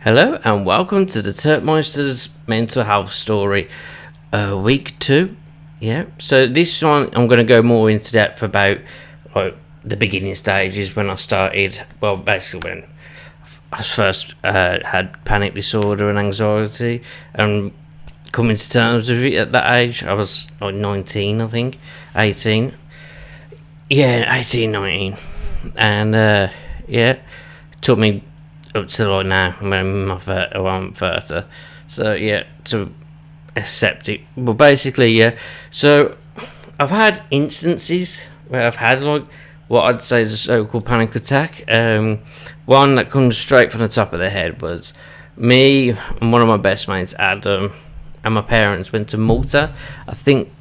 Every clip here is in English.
Hello and welcome to the Turkmeister's mental health story, week 2. Yeah, so this one I'm going to go more into depth about like the beginning stages when I started. Well, basically when I first had panic disorder and anxiety, and coming to terms with it at that age. I was like 19, I think, 18. Yeah, 18, 19, and yeah, it took me up to like now when I'm 30. So yeah, to accept it. But basically, yeah. So I've had instances where I've had like what I'd say is a so-called panic attack. One that comes straight from the top of the head was me and one of my best mates, Adam, and my parents went to Malta. I think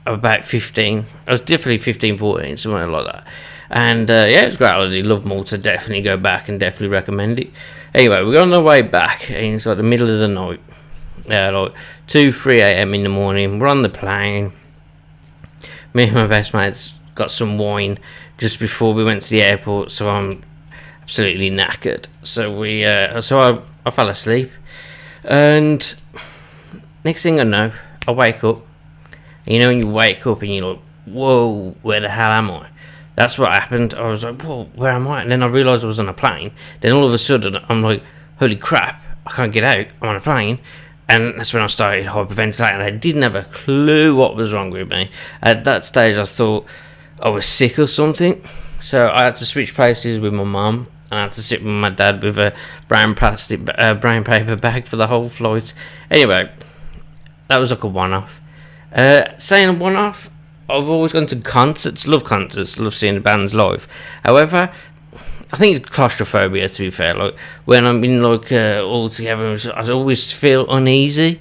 about 15. I was definitely 15, 14, something like that. And yeah, it was great holiday. Love Malta. Definitely go back and definitely recommend it. Anyway, we're on the way back, and it's like the middle of the night. Like 2, 3 a.m. in the morning. We're on the plane. Me and my best mates got some wine just before we went to the airport, so I'm absolutely knackered. So I fell asleep, and next thing I know, I wake up. You know, when you wake up and you're like, whoa, where the hell am I? That's what happened. I was like, whoa, where am I? And then I realised I was on a plane. Then all of a sudden, I'm like, holy crap, I can't get out. I'm on a plane. And that's when I started hyperventilating. I didn't have a clue what was wrong with me. At that stage, I thought I was sick or something. So I had to switch places with my mum. And I had to sit with my dad with a brown paper bag for the whole flight. Anyway, that was like a one-off. Saying a one-off, I've always gone to concerts, love seeing the bands live. However, I think it's claustrophobia, to be fair. Like when I'm in all together, I always feel uneasy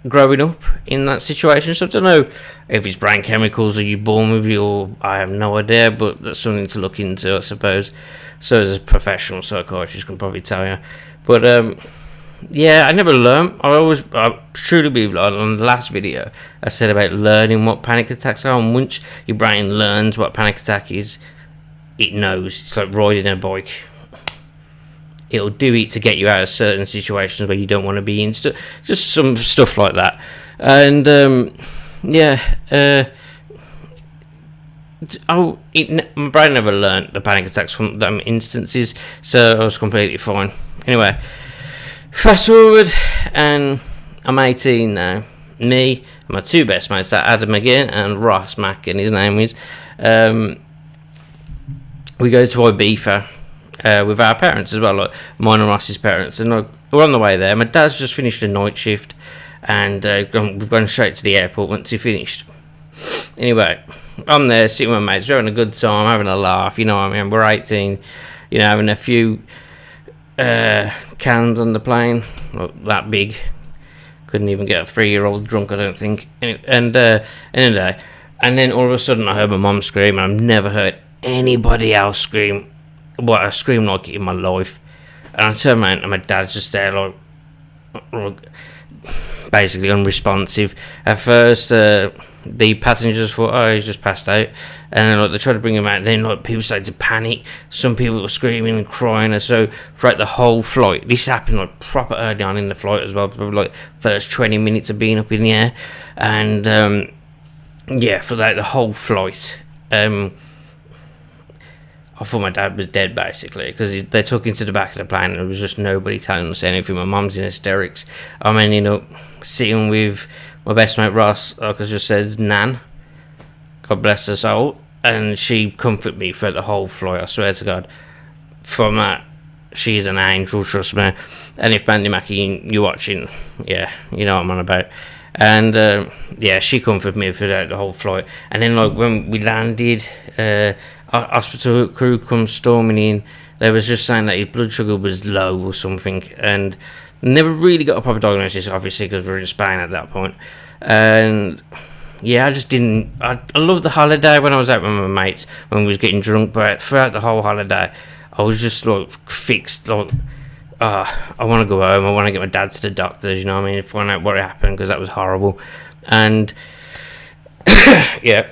growing up in that situation. So I don't know if it's brain chemicals or you're born with it, or I have no idea, but that's something to look into, I suppose. So as a professional psychiatrist can probably tell you. But yeah, I never learned. I truly believe, like, on the last video, I said about learning what panic attacks are, and once your brain learns what panic attack is, it knows. It's like riding a bike. It'll do it to get you out of certain situations where you don't want to be in. Just some stuff like that. And yeah, my brain never learned the panic attacks from them instances, so I was completely fine. Anyway. Fast forward, and I'm 18 now. Me and my two best mates, Adam again and Ross Mack, and his name is. We go to Ibiza with our parents as well, like mine and Ross's parents, and we're on the way there. My dad's just finished a night shift, and we've gone straight to the airport once he finished. Anyway, I'm there sitting with my mates, we're having a good time, having a laugh. You know what I mean? We're 18, having a few cans on the plane, like that big. Couldn't even get a 3-year-old drunk, I don't think. And anyway, and then all of a sudden I heard my mum scream, and I've never heard anybody else scream what I screamed like in my life. And I turned around and my dad's just there like basically unresponsive. At first, the passengers thought, oh, he's just passed out, and then they tried to bring him out. And then people started to panic. Some people were screaming and crying, and so throughout the whole flight, this happened proper early on in the flight as well, probably first 20 minutes of being up in the air, and yeah, for the whole flight. I thought my dad was dead, basically, because they took him to the back of the plane and there was just nobody telling us anything. My mum's in hysterics. I'm ending up sitting with my best mate Ross, like I just said, Nan. God bless her soul. And she comforted me throughout the whole flight, I swear to God. From that, she's an angel, trust me. And if Bandy Mackie, you're watching, yeah, you know what I'm on about. And yeah, she comforted me throughout the whole flight. And then when we landed, our hospital crew comes storming in. They was just saying that his blood sugar was low or something, and never really got a proper diagnosis, obviously, because we were in Spain at that point. And yeah, I just didn't. I loved the holiday when I was out with my mates when we was getting drunk, but throughout the whole holiday, I was just fixed. I want to go home. I want to get my dad to the doctors. You know what I mean? Find out what happened, because that was horrible. And yeah,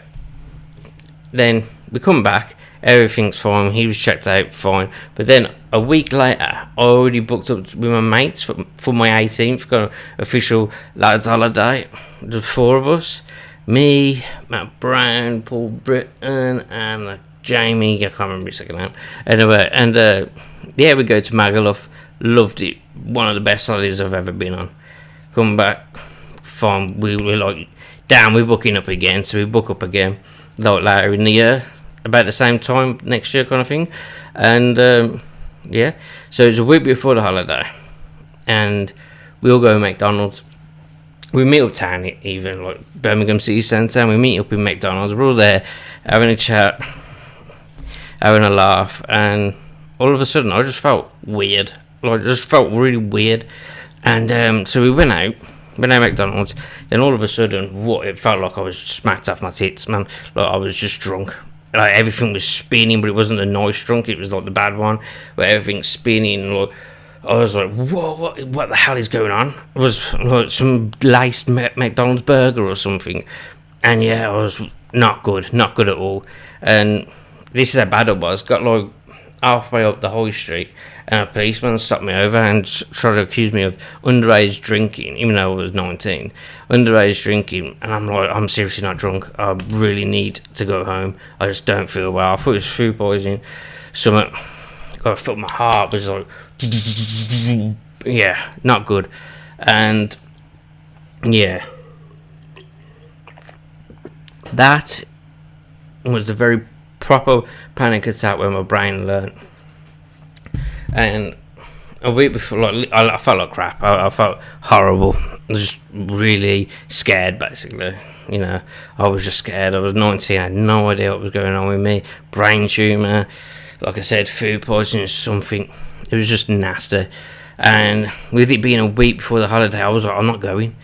then we come back, everything's fine, he was checked out fine, but then a week later, I already booked up with my mates for my 18th kind of official lads holiday. The 4 of us, me, Matt Brown, Paul Britton, and Jamie. I can't remember his second name. Anyway, and yeah, we go to Magaluf. Loved it. One of the best holidays I've ever been on. Come back, fine. We were like, damn, we're booking up again. So we book up again, like later in the year, about the same time next year, kind of thing. And yeah, so it's a week before the holiday, and we all go to McDonald's. We meet up town, even like Birmingham City Centre, and we meet up in McDonald's. We're all there having a chat, having a laugh, and all of a sudden I just felt weird. Like, just felt really weird. And so we went out McDonald's. Then all of a sudden, it felt like I was smacked off my tits, man. Like, I was just drunk. Like, everything was spinning, but it wasn't the nice drunk. It was like the bad one, where everything's spinning. Like, I was like, whoa, what the hell is going on? It was like some laced McDonald's burger or something. And yeah, I was not good at all. And this is how bad it was. Got like halfway up the high street, and a policeman stopped me over and tried to accuse me of underage drinking, even though I was 19. Underage drinking, and I'm like, I'm seriously not drunk. I really need to go home. I just don't feel well. I thought it was food poisoning. Something. I felt my heart was like, yeah, not good. And yeah, that was a very proper panic attack where my brain learnt. And a week before, like, I felt like crap. I felt horrible. I was just really scared, basically. You know, I was just scared. I was 19. I had no idea what was going on with me. Brain tumour, like I said, food poisoning, something. It was just nasty. And with it being a week before the holiday, I was like, I'm not going.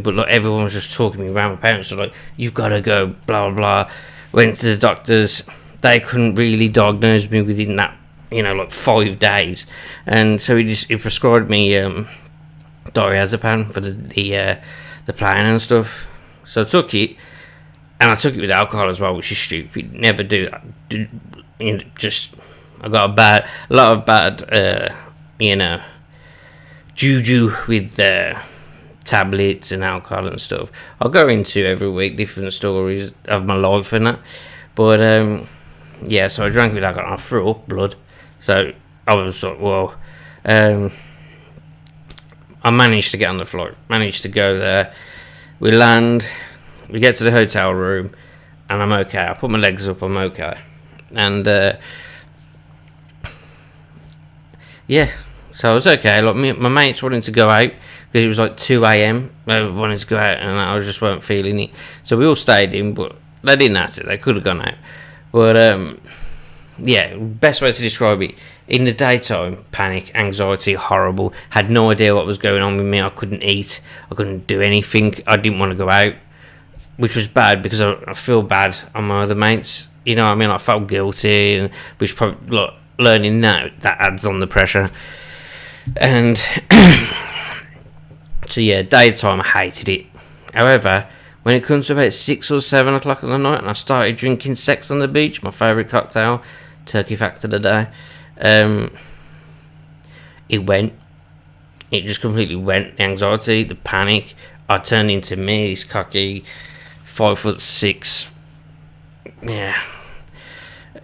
But like, everyone was just talking me around. My parents were like, you've got to go, blah, blah, blah. Went to the doctors. They couldn't really diagnose me within that, like 5 days. And so he prescribed me diazepam for the pain and stuff. So I took it, and I took it with alcohol as well, which is stupid. Never do that. I got a lot of bad juju with tablets and alcohol and stuff. I'll go into every week different stories of my life and that. But yeah, so I drank with alcohol and I threw up blood. So I was like, whoa. I managed to get on the flight, managed to go there. We land, we get to the hotel room, and I'm okay. I put my legs up, I'm okay. And yeah, so I was okay. Like, my mates wanted to go out because it was like 2 a.m. They wanted to go out, and I just weren't feeling it. So we all stayed in, but they didn't have to. They could have gone out. But yeah, best way to describe it: in the daytime, panic, anxiety, horrible. Had no idea what was going on with me. I couldn't eat. I couldn't do anything. I didn't want to go out, which was bad because I feel bad on my other mates. You know what I mean? I felt guilty, and which probably, like, learning now, that adds on the pressure. And so yeah, daytime, I hated it. However, when it comes to about 6 or 7 o'clock in the night, and I started drinking Sex on the Beach, my favourite cocktail, turkey fact of the day, it went. It just completely went. The anxiety, the panic. I turned into me, this cocky 5'6".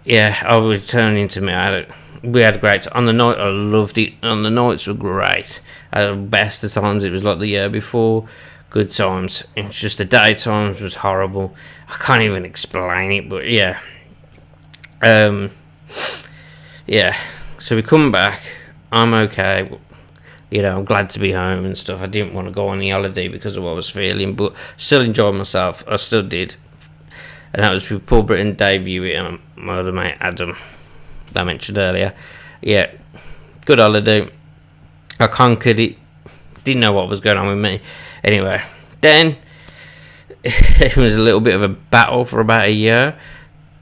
Yeah, I was turning into me. We had a great time. On the night, I loved it. On the nights were great. I had the best of times. It was like the year before. Good times. It's just the daytimes was horrible. I can't even explain it, but yeah. Yeah. So we come back. I'm okay. I'm glad to be home and stuff. I didn't want to go on the holiday because of what I was feeling, but still enjoyed myself. I still did. And that was with Paul Britton, Dave Hewitt, and my other mate Adam, that I mentioned earlier. Yeah, good holiday. I conquered it. Didn't know what was going on with me. Anyway, then it was a little bit of a battle for about a year.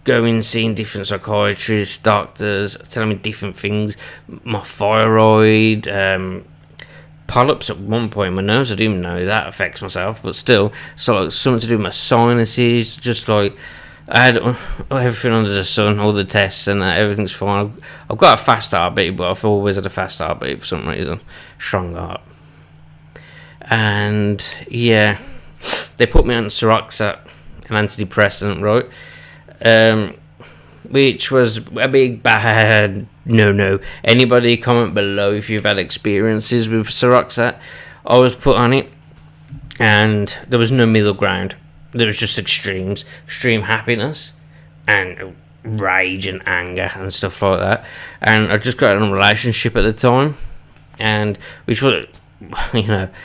Going, seeing different psychiatrists, doctors, telling me different things. My thyroid, polyps at one point in my nose. I didn't even know that affects myself, but still. So, like, something to do with my sinuses, just like I had everything under the sun, all the tests, and everything's fine. I've got a fast heartbeat, but I've always had a fast heartbeat for some reason. Strong heart. And yeah, they put me on Seroxat, an antidepressant, right? Which was a big bad no. Anybody comment below if you've had experiences with Seroxat. I was put on it, and there was no middle ground. There was just extreme happiness and rage and anger and stuff like that. And I just got in a relationship at the time, and which was, it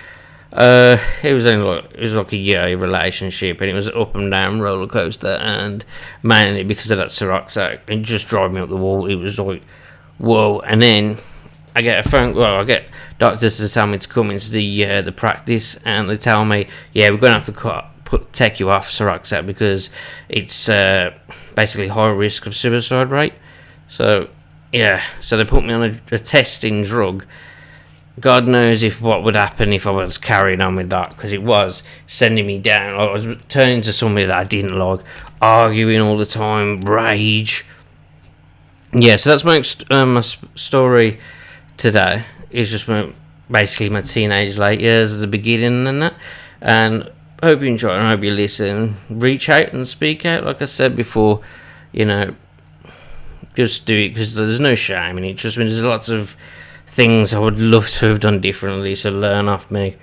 was like a year relationship, and it was an up and down roller coaster, and mainly because of that Seroxat, it just drove me up the wall. It was like, whoa. And then I get doctors to tell me to come into the practice, and they tell me, yeah, we're gonna have to take you off Seroxat because it's basically high risk of suicide rate. So yeah, so they put me on a testing drug. God knows what would happen if I was carrying on with that, because it was sending me down. I was turning to somebody that I didn't like, arguing all the time, rage. Yeah, so that's my story today. It's just basically my teenage late years at the beginning and that. And I hope you enjoy it, and I hope you listen. Reach out and speak out, like I said before. Just do it, because there's no shame in it. Just means there's lots of things I would love to have done differently, so learn off me.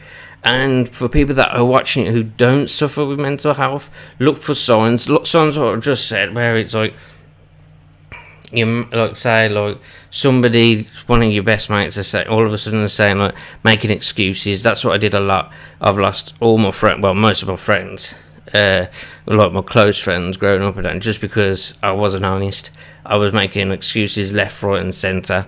And for people that are watching it who don't suffer with mental health, look for signs. Look, signs what I've just said, where it's like, somebody, one of your best mates, are saying, all of a sudden they're saying, like, making excuses. That's what I did a lot. I've lost all my friends, well, most of my friends, like my close friends growing up, and just because I wasn't honest, I was making excuses left, right, and centre.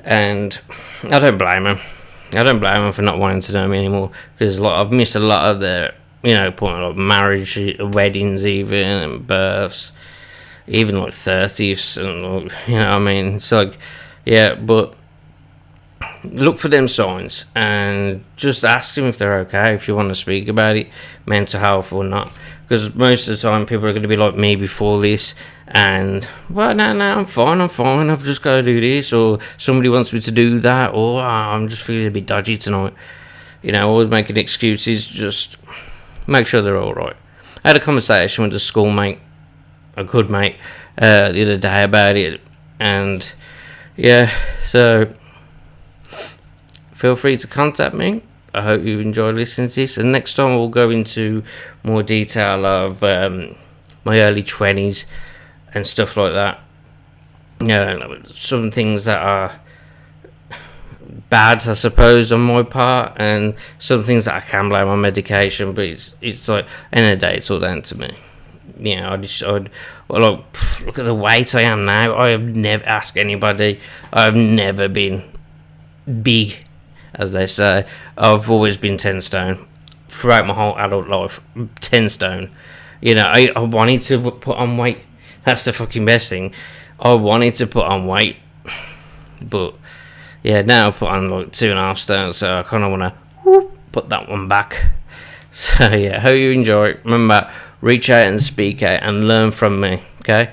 And I don't blame them for not wanting to know me anymore, because I've missed a lot of their, point like marriage, weddings, even, and births, even like 30ths, and it's like, yeah. But look for them signs and just ask them if they're okay, if you want to speak about it, mental health or not, because most of the time people are going to be like me before this, and well, no, I'm fine, I've just got to do this, or somebody wants me to do that, or I'm just feeling a bit dodgy tonight. Always making excuses. Just make sure they're all right. I had a conversation with a schoolmate, a good mate, the other day about it, and yeah, so feel free to contact me. I hope you enjoyed listening to this, and next time we'll go into more detail of my early 20s and stuff like that. Some things that are bad, I suppose, on my part, and some things that I can blame on medication, but it's like, end of the day, it's all down to me. I'd look at the weight I am now. I have never asked anybody. I've never been big, as they say. I've always been 10 stone throughout my whole adult life. 10 stone. I wanted to put on weight. That's the fucking best thing. I wanted to put on weight, but yeah, now I put on like 2.5 stone, so I kind of want to put that one back. So yeah, hope you enjoy it. Remember, reach out and speak out and learn from me. Okay,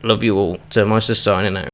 love you all. So much for signing out.